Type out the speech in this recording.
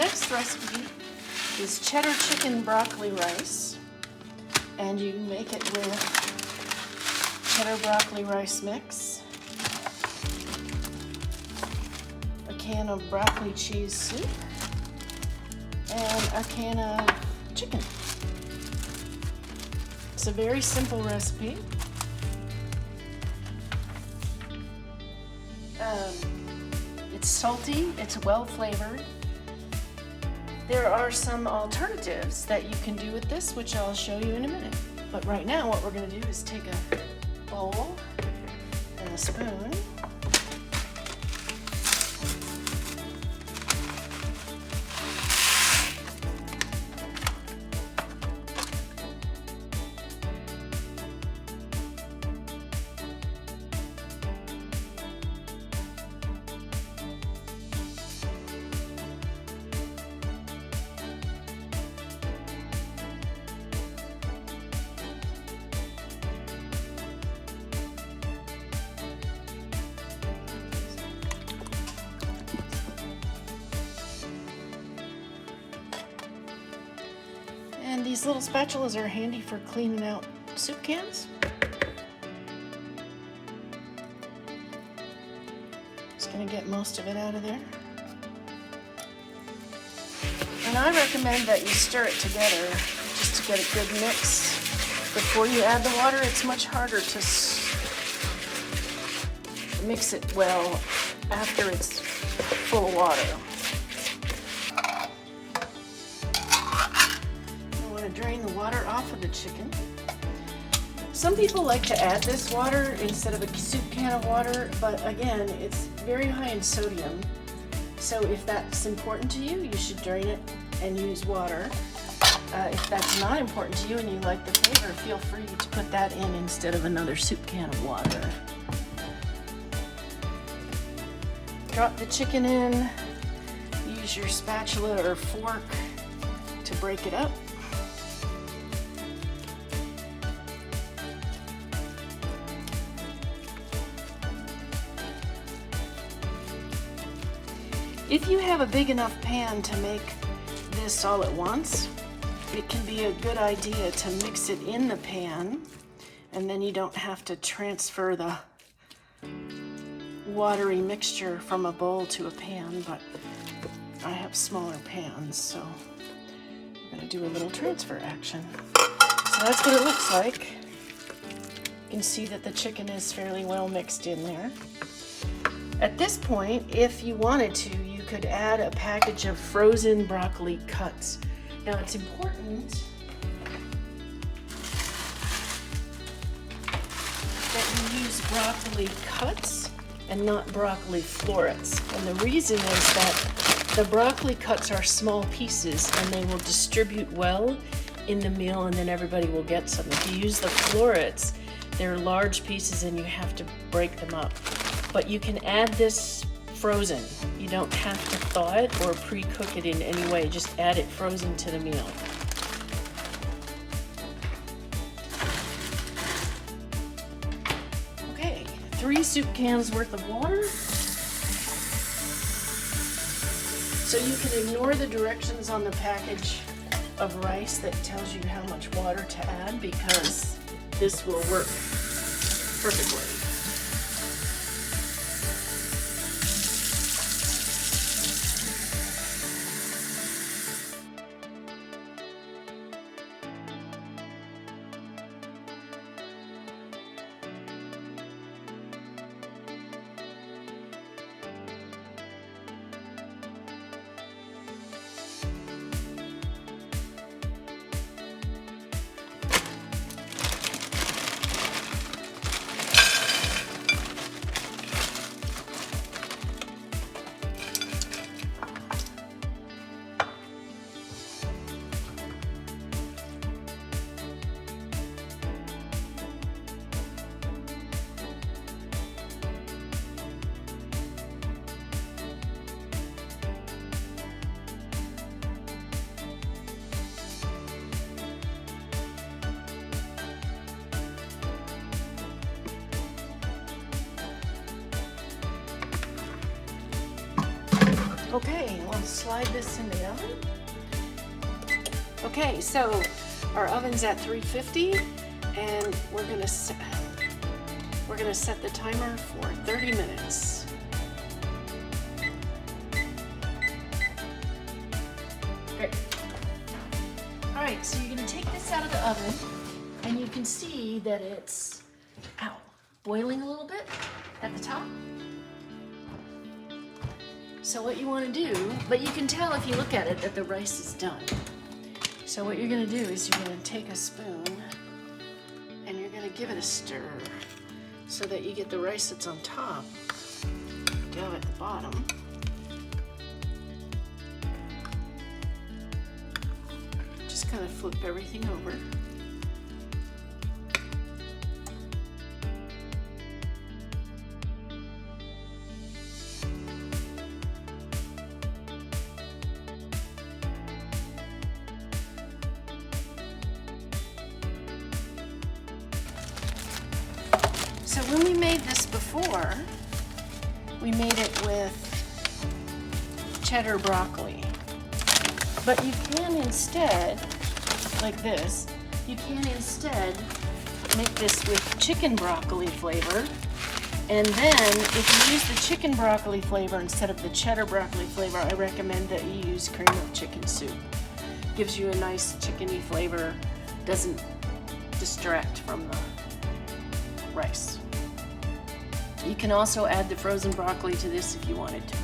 next recipe is cheddar chicken broccoli rice, and you make it with cheddar broccoli rice mix, a can of broccoli cheese soup, and a can of chicken. It's a very simple recipe. It's salty, it's well flavored. There are some alternatives that you can do with this, which I'll show you in a minute. But right now what we're going to do is take a bowl and a spoon. And these little spatulas are handy for cleaning out soup cans. Just gonna get most of it out of there. And I recommend that you stir it together just to get a good mix. Before you add the water, it's much harder to mix it well after it's full of water. Drain the water off of the chicken. Some people like to add this water instead of a soup can of water, but again, it's very high in sodium. So if that's important to you, you should drain it and use water. If that's not important to you and you like the flavor, feel free to put that in instead of another soup can of water. Drop the chicken in. Use your spatula or fork to break it up. If you have a big enough pan to make this all at once, it can be a good idea to mix it in the pan, and then you don't have to transfer the watery mixture from a bowl to a pan, but I have smaller pans, so I'm going to do a little transfer action. So that's what it looks like. You can see that the chicken is fairly well mixed in there. At this point, if you wanted to, you could add a package of frozen broccoli cuts. Now it's important that you use broccoli cuts and not broccoli florets. And the reason is that the broccoli cuts are small pieces and they will distribute well in the meal, and then everybody will get some. If you use the florets, they're large pieces and you have to break them up. But you can add this frozen. You don't have to thaw it or pre-cook it in any way. Just add it frozen to the meal. Okay, 3 soup cans worth of water. So you can ignore the directions on the package of rice that tells you how much water to add, because this will work perfectly. Okay, I want to slide this in the oven. Okay, so our oven's at 350, and we're gonna set the timer for 30 minutes. Great. All right, so you're gonna take this out of the oven, and you can see that it's, boiling a little bit at the top. So what you want to do, but you can tell if you look at it that the rice is done. So what you're going to do is you're going to take a spoon and you're going to give it a stir so that you get the rice that's on top go at the bottom. Just kind of flip everything over. So when we made this before, we made it with cheddar broccoli. But you can instead, like this, you can instead make this with chicken broccoli flavor. And then if you use the chicken broccoli flavor instead of the cheddar broccoli flavor, I recommend that you use cream of chicken soup. Gives you a nice chickeny flavor, doesn't distract from the rice. You can also add the frozen broccoli to this if you wanted to.